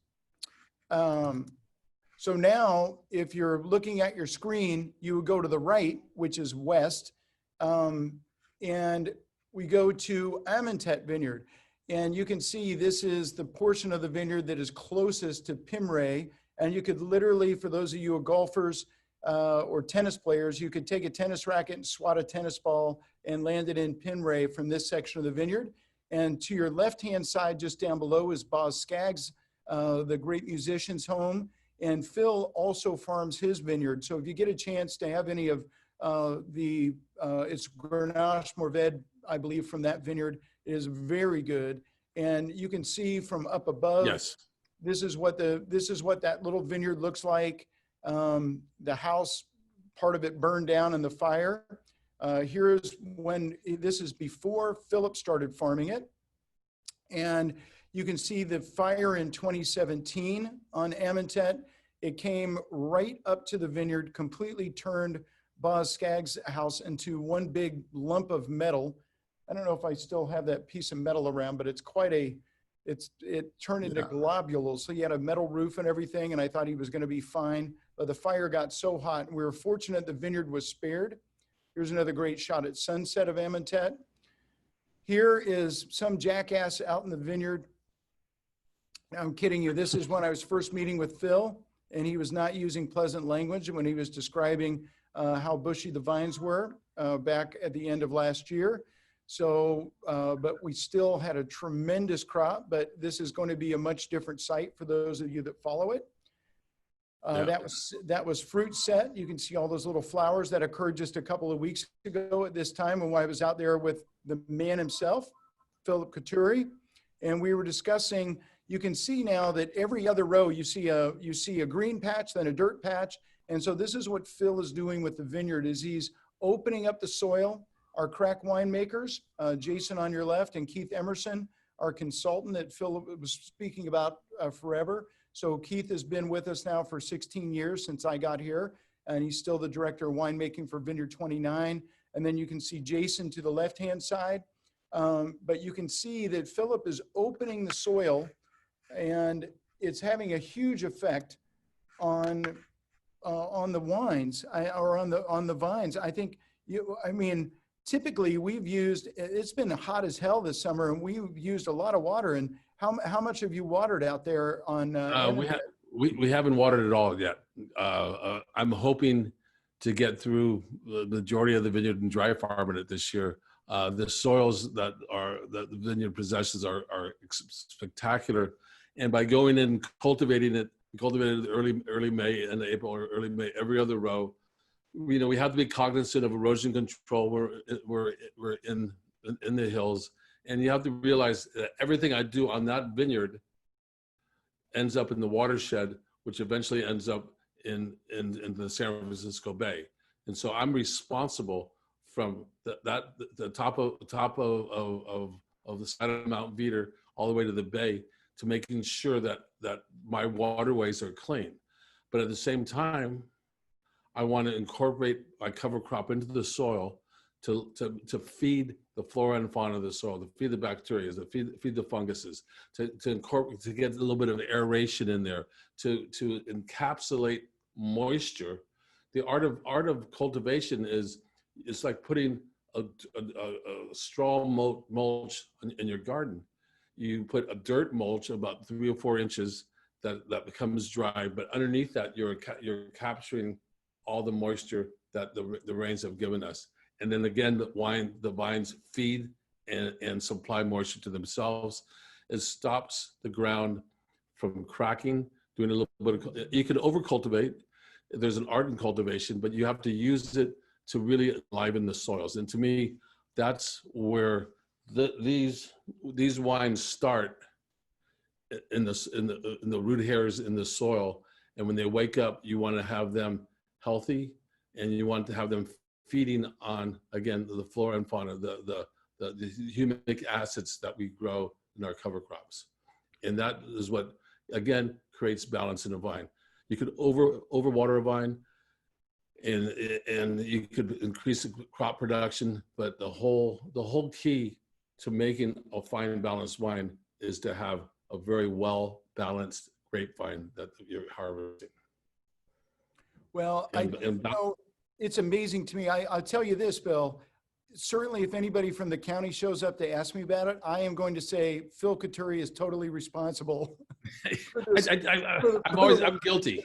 so now if you're looking at your screen, you would go to the right, which is west, and we go to Amentet Vineyard. And you can see this is the portion of the vineyard that is closest to Pimray. And you could literally, for those of you who are golfers or tennis players, you could take a tennis racket and swat a tennis ball and land it in Pimray from this section of the vineyard. And to your left-hand side, just down below, is Boz Skaggs, the great musician's home. And Phil also farms his vineyard. So if you get a chance to have any of it's Grenache Mourvèdre, I believe, from that vineyard, it is very good. And you can see from up above, yes, this is what that little vineyard looks like. The house, part of it burned down in the fire. Here's this is before Philip started farming it. And you can see the fire in 2017 on Amentet. It came right up to the vineyard, completely turned Boz Skaggs' house into one big lump of metal. I don't know if I still have that piece of metal around, but it's quite it turned into globules. So he had a metal roof and everything, and I thought he was going to be fine. But the fire got so hot, and we were fortunate the vineyard was spared. Here's another great shot at sunset of Amentet. Here is some jackass out in the vineyard. I'm kidding you. This is when I was first meeting with Phil, and he was not using pleasant language when he was describing how bushy the vines were back at the end of last year. So, but we still had a tremendous crop, but this is going to be a much different site for those of you that follow it. That was fruit set. You can see all those little flowers that occurred just a couple of weeks ago at this time when I was out there with the man himself, Philip Coturri, and we were discussing. You can see now that every other row you see a green patch, then a dirt patch, and so this is what Phil is doing with the vineyard. Is he's opening up the soil. Our crack winemakers, Jason on your left and Keith Emerson, our consultant that Phil was speaking about forever. So Keith has been with us now for 16 years since I got here, and he's still the director of winemaking for Vineyard 29. And then you can see Jason to the left-hand side. But you can see that Philip is opening the soil, and it's having a huge effect on the wines or on the vines. I think typically it's been hot as hell this summer, and we've used a lot of water. And how much have you watered out there on? We haven't watered at all yet. I'm hoping to get through the majority of the vineyard and dry farming it this year. The soils that the vineyard possesses are spectacular, and by going in and cultivated early May and April or early May, every other row. We have to be cognizant of erosion control. We're in the hills, and you have to realize that everything I do on that vineyard ends up in the watershed, which eventually ends up in the San Francisco Bay. And so I'm responsible from the top of the side of Mount Veeder all the way to the bay to making sure that my waterways are clean. But at the same time, I want to incorporate my cover crop into the soil to feed the flora and fauna of the soil, to feed the bacteria, to feed the funguses, to incorporate, to get a little bit of aeration in there, to encapsulate moisture. The art of cultivation it's like putting a straw mulch in your garden. You put a dirt mulch about 3 or 4 inches that becomes dry, but underneath that you're capturing all the moisture that the rains have given us. And then again, the vines feed and supply moisture to themselves. It stops the ground from cracking, doing a little bit of, you can over-cultivate. There's an art in cultivation, but you have to use it to really enliven the soils. And to me, that's where these wines start in the root hairs in the soil. And when they wake up, you want to have them healthy, and you want to have them feeding on, again, the flora and fauna, the humic acids that we grow in our cover crops. And that is what, again, creates balance in a vine. You could overwater a vine, and you could increase the crop production, but the whole key to making a fine and balanced wine is to have a very well balanced grapevine that you're harvesting. Well, it's amazing to me. I'll tell you this, Bill. Certainly, if anybody from the county shows up to ask me about it, I am going to say Phil Coturri is totally responsible. I'm guilty.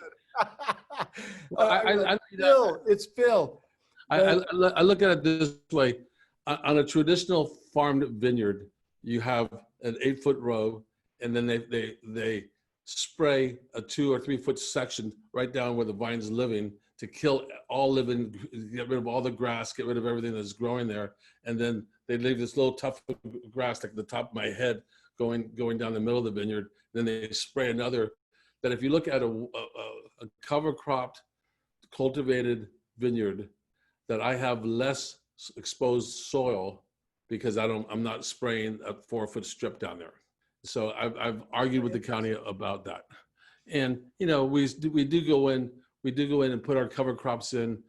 Phil, it's Phil. I look at it this way. On a traditional farmed vineyard, you have an 8-foot row, and then they spray a 2 or 3 foot section right down where the vine's living to kill all living, get rid of all the grass, get rid of everything that's growing there. And then they leave this little tough grass like the top of my head going down the middle of the vineyard. Then they spray another. That if you look at a cover cropped, cultivated vineyard, that I have less exposed soil because I'm not spraying a 4-foot strip down there. So I've argued with the county about that. And we do go in and put our cover crops in.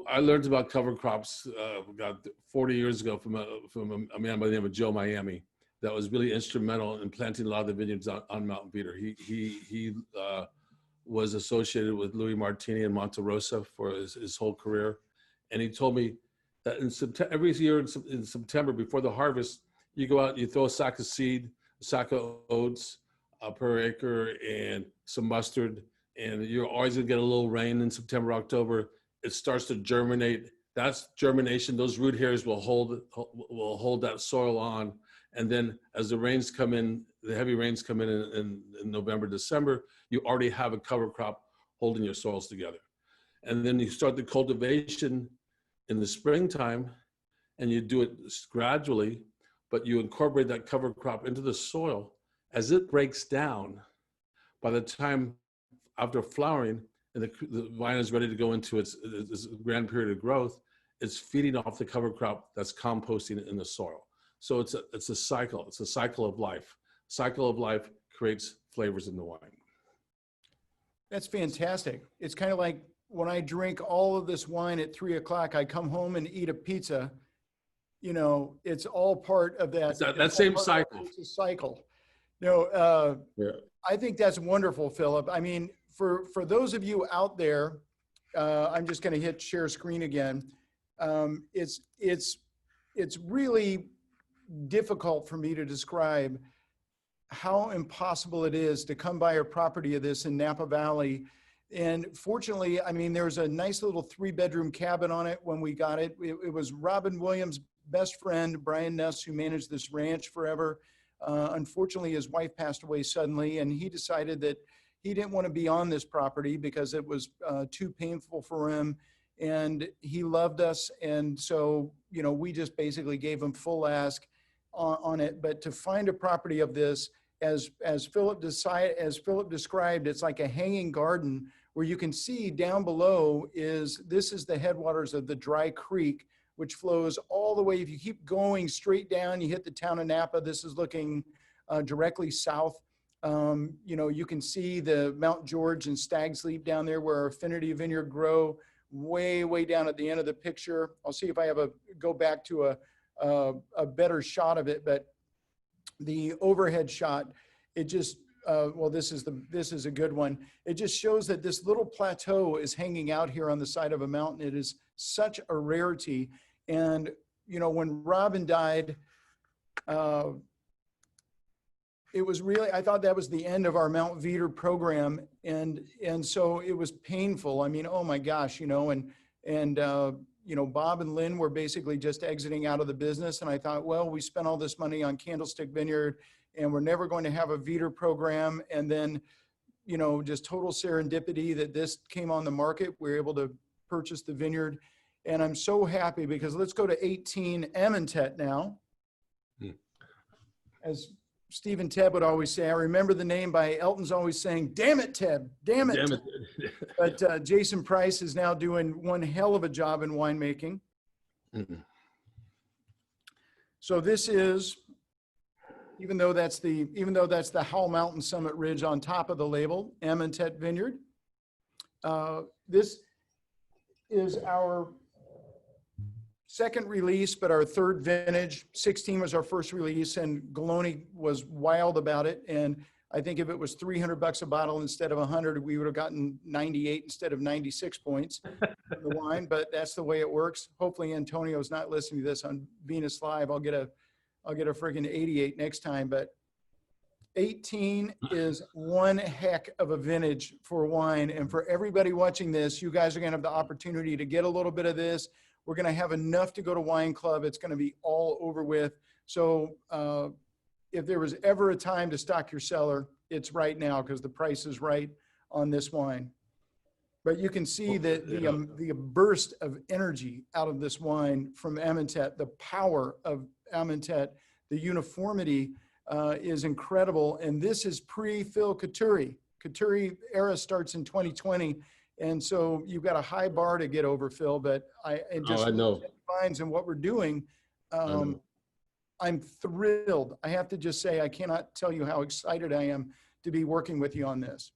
I learned about cover crops 40 years ago from a man by the name of Joe Miami that was really instrumental in planting a lot of the vineyards on Mount Veeder. He was associated with Louis Martini and Monte Rosa for his whole career. And he told me that in September, every year in September before the harvest, you go out, you throw a sack of seed, a sack of oats per acre, and some mustard, and you're always gonna get a little rain in September, October. It starts to germinate. That's germination. Those root hairs will hold that soil on, and then as the rains come in, the heavy rains come in November, December, you already have a cover crop holding your soils together. And then you start the cultivation in the springtime, and you do it gradually, but you incorporate that cover crop into the soil. As it breaks down, by the time after flowering and the vine is ready to go into its grand period of growth, it's feeding off the cover crop that's composting in the soil. So it's a cycle. It's a cycle of life. Cycle of life creates flavors in the wine. That's fantastic. It's kind of like when I drink all of this wine at 3 o'clock, I come home and eat a pizza. You know, it's all part of that. That same cycle. It's a cycle. No, Yeah. I think that's wonderful, Philip. I mean, for those of you out there, I'm just going to hit share screen again. It's really difficult for me to describe how impossible it is to come by a property of this in Napa Valley. And fortunately, I mean, there's a nice little 3-bedroom cabin on it when we got it. It was Robin Williams' best friend, Brian Ness, who managed this ranch forever. Unfortunately, his wife passed away suddenly, and he decided that he didn't want to be on this property because it was too painful for him. And he loved us. And so, you know, we just basically gave him full ask on it. But to find a property of this, as Philip described, it's like a hanging garden where you can see down below this is the headwaters of the Dry Creek, which flows all the way. If you keep going straight down, you hit the town of Napa. This is looking directly south. You know, you can see the Mount George and Stag's Leap down there where Affinity Vineyard grow, way down at the end of the picture. I'll see if I have go back to a better shot of it, but the overhead shot, it just, well, this is a good one. It just shows that this little plateau is hanging out here on the side of a mountain. It is such a rarity. And, you know, when Robin died, it was really, I thought that was the end of our Mount Veeder program. And so it was painful. I mean, oh my gosh, you know, and you know, Bob and Lynn were basically just exiting out of the business. And I thought, well, we spent all this money on Candlestick Vineyard and we're never going to have a Veeder program. And then, you know, just total serendipity that this came on the market. We were able to purchase the vineyard. And I'm so happy because let's go to 18 Emmentet now. As Steve and Teb would always say, I remember the name by Elton's always saying, damn it, Teb, damn it. Damn it. But Jason Price is now doing one hell of a job in winemaking. Mm-hmm. So this is, even though that's the Howell Mountain Summit Ridge on top of the label, Emmentet Vineyard. This is our second release, but our third vintage. 16 was our first release, and Galoni was wild about it. And I think if it was $300 a bottle instead of 100, we would have gotten 98 instead of 96 points for the wine. But that's the way it works. Hopefully Antonio's not listening to this on Venus Live. I'll get a friggin' 88 next time. But 18 is one heck of a vintage for wine. And for everybody watching this, you guys are gonna have the opportunity to get a little bit of this. We're going to have enough to go to Wine Club. It's going to be all over with. So if there was ever a time to stock your cellar, it's right now because the price is right on this wine. But you can see that the burst of energy out of this wine from Emmentet, the power of Emmentet, the uniformity is incredible. And this is pre-Phil Coturri. Coturri era starts in 2020. And so you've got a high bar to get over, Phil, but I know finds and what we're doing. I'm thrilled. I have to just say, I cannot tell you how excited I am to be working with you on this.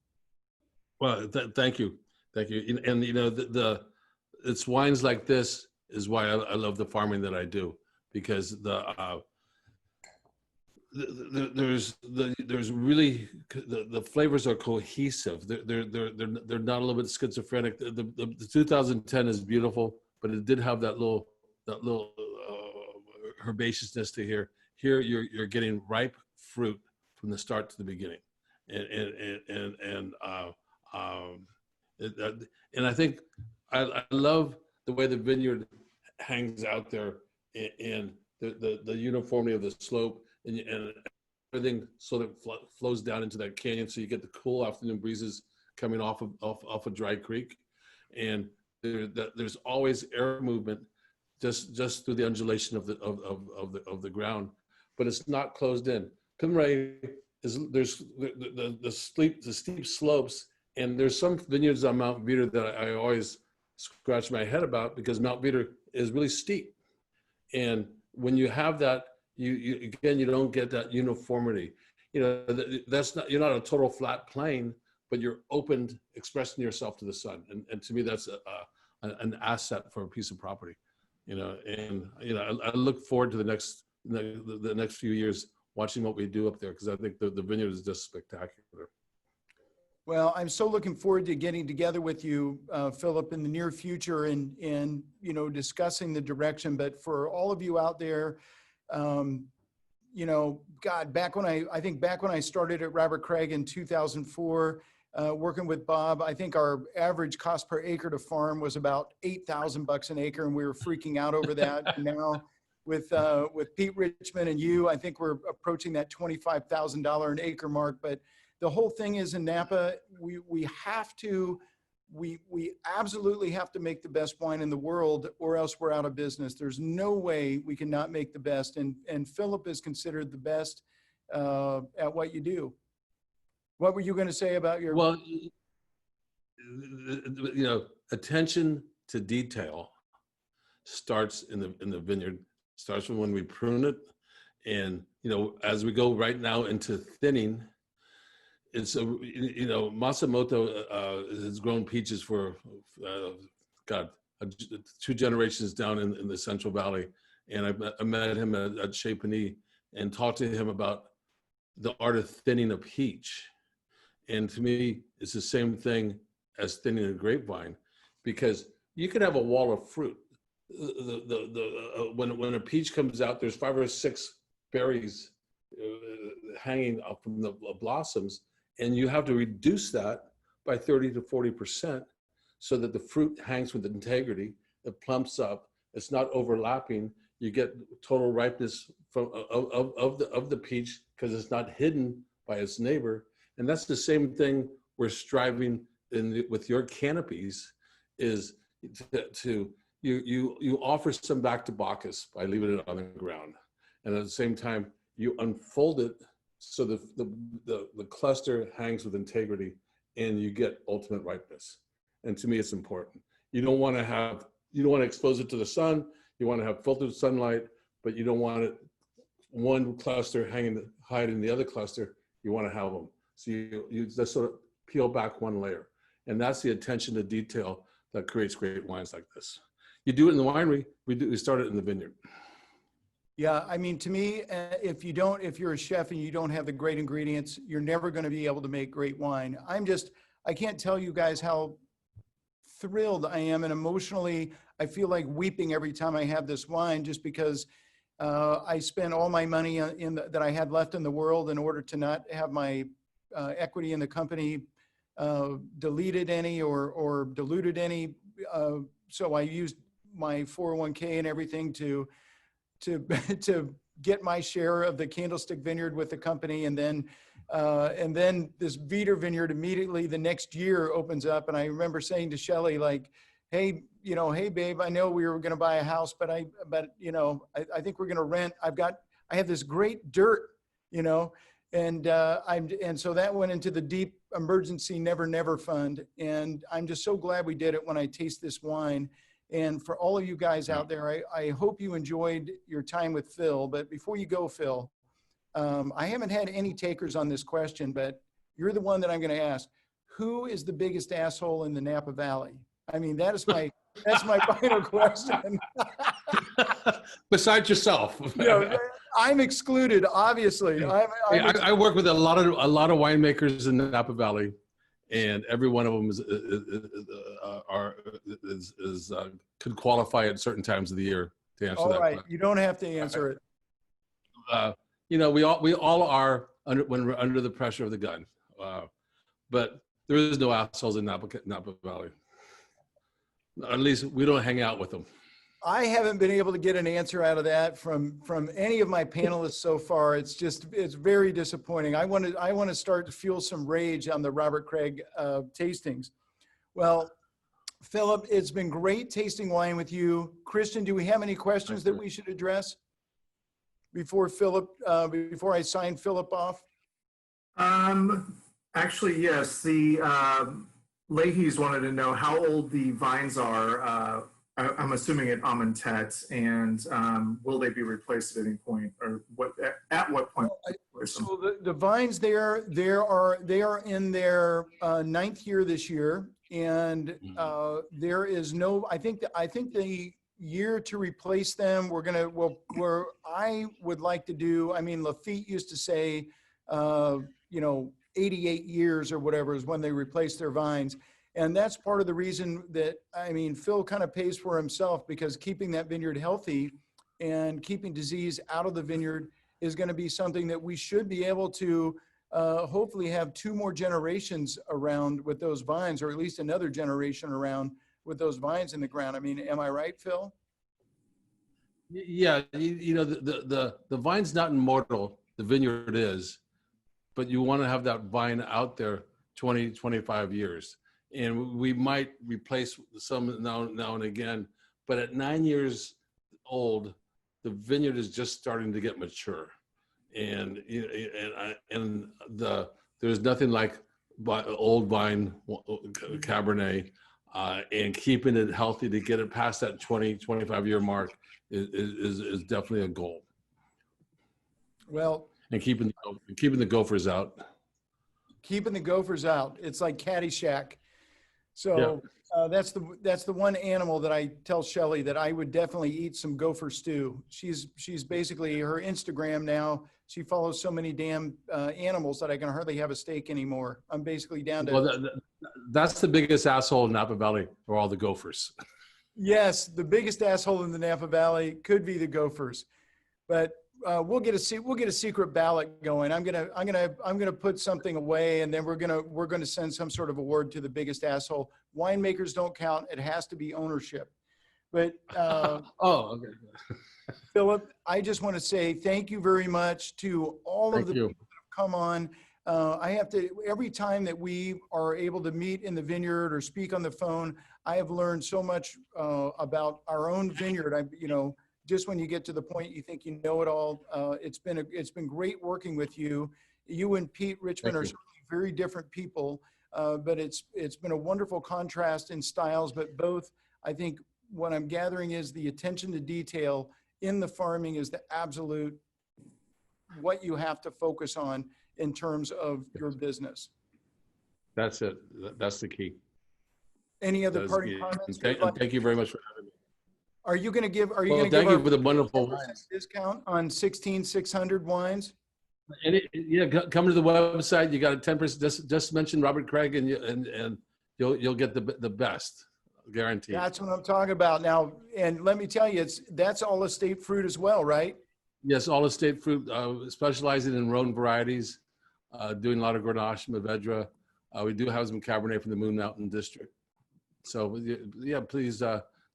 Well, thank you. Thank you. And you know, it's wines like this is why I love the farming that I do, because there's really the flavors are cohesive. They're not a little bit schizophrenic. The 2010 is beautiful, but it did have that little herbaceousness to here. Here you're getting ripe fruit from the start to the beginning, and I think I love the way the vineyard hangs out there, and the uniformity of the slope, and everything sort of flows down into that canyon, so you get the cool afternoon breezes coming off of Dry Creek, and there's always air movement just through the undulation of the ground, but it's not closed in. Coturri there's the steep slopes, and there's some vineyards on Mount Veeder that I always scratch my head about, because Mount Veeder is really steep, and when you have that, you don't get that uniformity. That's not, you're not a total flat plain, but you're open, expressing yourself to the sun, and to me that's an asset for a piece of property. I look forward to the next few years watching what we do up there, because I think the vineyard is just spectacular. Well, I'm so looking forward to getting together with you, Philip, in the near future and discussing the direction. But for all of you out there, God, back when I started at Robert Craig in 2004, working with Bob, I think our average cost per acre to farm was about $8,000 an acre, and we were freaking out over that. And now with Pete Richmond and you, I think we're approaching that $25,000 an acre mark. But the whole thing is, in Napa, we absolutely have to make the best wine in the world, or else we're out of business. There's no way we can not make the best. And Philip is considered the best at what you do. What were you going to say about your? Well, attention to detail starts in the vineyard. Starts from when we prune it, and as we go right now into thinning. It's Masamoto has grown peaches for 2 generations down in the Central Valley, and I met him at Chez Panisse and talked to him about the art of thinning a peach. And to me, it's the same thing as thinning a grapevine, because you could have a wall of fruit. When a peach comes out, there's 5 or 6 berries hanging up from the blossoms. And you have to reduce that by 30 to 40% so that the fruit hangs with integrity, it plumps up, it's not overlapping, you get total ripeness of the peach because it's not hidden by its neighbor. And that's the same thing we're striving with your canopies, is you offer some back to Bacchus by leaving it on the ground. And at the same time, you unfold it so the cluster hangs with integrity, and you get ultimate ripeness. And to me, it's important. You don't want to expose it to the sun. You want to have filtered sunlight, but you don't want it one cluster hiding the other cluster. You want to have them. So you just sort of peel back one layer. And that's the attention to detail that creates great wines like this. You do it in the winery. We start it in the vineyard. Yeah, I mean, to me, if you're a chef and you don't have the great ingredients, you're never going to be able to make great wine. I can't tell you guys how thrilled I am, and emotionally, I feel like weeping every time I have this wine, just because I spent all my money that I had left in the world in order to not have my equity in the company deleted any or diluted any. So I used my 401k and everything to get my share of the Candlestick Vineyard with the company. And then this Veeder Vineyard immediately the next year opens up. And I remember saying to Shelley, like, hey babe, I know we were going to buy a house, but I think we're going to rent. I have this great dirt, and so that went into the deep emergency never fund. And I'm just so glad we did it when I taste this wine. And for all of you guys out there, I hope you enjoyed your time with Phil. But before you go, Phil, I haven't had any takers on this question, but you're the one that I'm going to ask. Who is the biggest asshole in the Napa Valley? I mean, that's my final question. Besides yourself. I'm excluded, obviously. I work with a lot of winemakers in the Napa Valley, and every one of them could qualify at certain times of the year to answer All that right, question. you don't have to answer it. We all are when we're under the pressure of the gun, but there is no assholes in Napa Valley. At least we don't hang out with them. I haven't been able to get an answer out of that from any of my panelists so far. It's very disappointing. I want to start to fuel some rage on the Robert Craig tastings. Well, Philip, it's been great tasting wine with you. Christian, do we have any questions that we should address before I sign Philip off? Actually, yes. The Leahy's wanted to know how old the vines are. I'm assuming at Amentet, and will they be replaced at any point, or at what point? So the vines they are in their 9th year this year, and there is no. I think the year to replace them, I would like to do. I mean, Lafitte used to say, 88 years or whatever is when they replace their vines. And that's part of the reason that, Phil kind of pays for himself, because keeping that vineyard healthy and keeping disease out of the vineyard is going to be something that we should be able to hopefully have 2 more generations around with those vines, or at least another generation around with those vines in the ground. Am I right, Phil? Yeah, the vine's not immortal, the vineyard is, but you want to have that vine out there 20, 25 years. And we might replace some now and again, but at 9 years old, the vineyard is just starting to get mature, and there's nothing like old vine Cabernet, and keeping it healthy to get it past that 20, 25 year mark is definitely a goal. Well, and keeping the gophers out. Keeping the gophers out. It's like Caddyshack. So that's the one animal that I tell Shelly that I would definitely eat some gopher stew. She's basically, her Instagram now, she follows so many damn animals that I can hardly have a steak anymore. I'm basically down to. Well, that's the biggest asshole in Napa Valley, are all the gophers. Yes, the biggest asshole in the Napa Valley could be the gophers, but we'll get a secret ballot going. I'm gonna put something away, and then we're gonna send some sort of award to the biggest asshole. Winemakers don't count. It has to be ownership. But okay. Philip, I just want to say thank you very much to all of the people that have come on. I have to, every time that we are able to meet in the vineyard or speak on the phone, I have learned so much about our own vineyard. Just when you get to the point you think you know it all, it's been great working with you. You and Pete Richmond are very different people, but it's been a wonderful contrast in styles. But both, I think, what I'm gathering is the attention to detail in the farming is the absolute what you have to focus on in terms of your business. That's it. That's the key. Any other parting comments? Thank you very much for having me. Are you going to give? Thank you for the wonderful discount on 16,600 wines? Come to the website. You got a 10%. Just mention Robert Craig, and you'll get the best, guaranteed. That's what I'm talking about now. And let me tell you, that's all estate fruit as well, right? Yes, all estate fruit, specializing in Rhone varieties, doing a lot of Grenache, Mourvedre. We do have some Cabernet from the Moon Mountain District. So yeah, please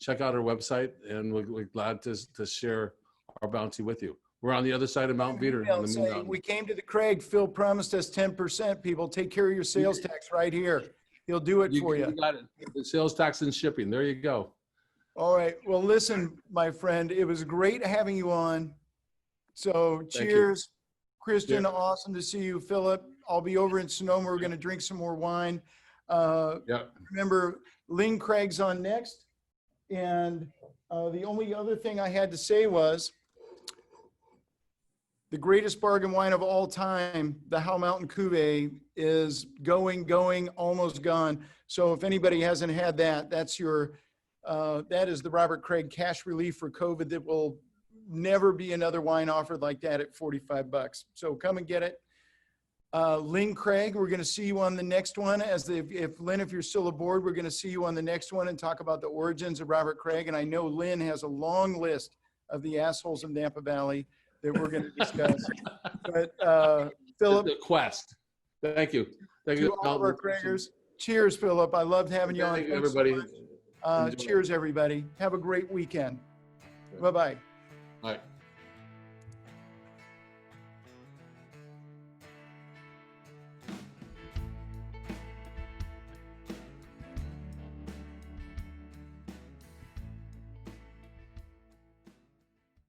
check out our website, and we're glad to share our bounty with you. We're on the other side of Mount Veeder on the Moon Mountain. We came to the Craig. Phil promised us 10%. People, take care of your sales tax right here. He'll do it for you. You got it. The sales tax and shipping. There you go. All right. Well, listen, my friend, it was great having you on. So cheers. Christian, awesome to see you. Philip, I'll be over in Sonoma. We're going to drink some more wine. Remember, Ling Craig's on next. And the only other thing I had to say was the greatest bargain wine of all time, the Howe Mountain Cuvée, is going, almost gone. So if anybody hasn't had that, that is the Robert Craig cash relief for COVID that will never be another wine offered like that at $45. So come and get it. Lynn Craig, we're going to see you on the next one. If Lynn, if you're still aboard, we're going to see you on the next one and talk about the origins of Robert Craig. And I know Lynn has a long list of the assholes of Napa Valley that we're going to discuss. But Philip, The quest. Thank you. Thank to you. all of our Craigers, cheers, Philip. I loved having you on. Thank you, Thanks so everybody. much. Cheers, everybody. Have a great weekend. Bye-bye. All right.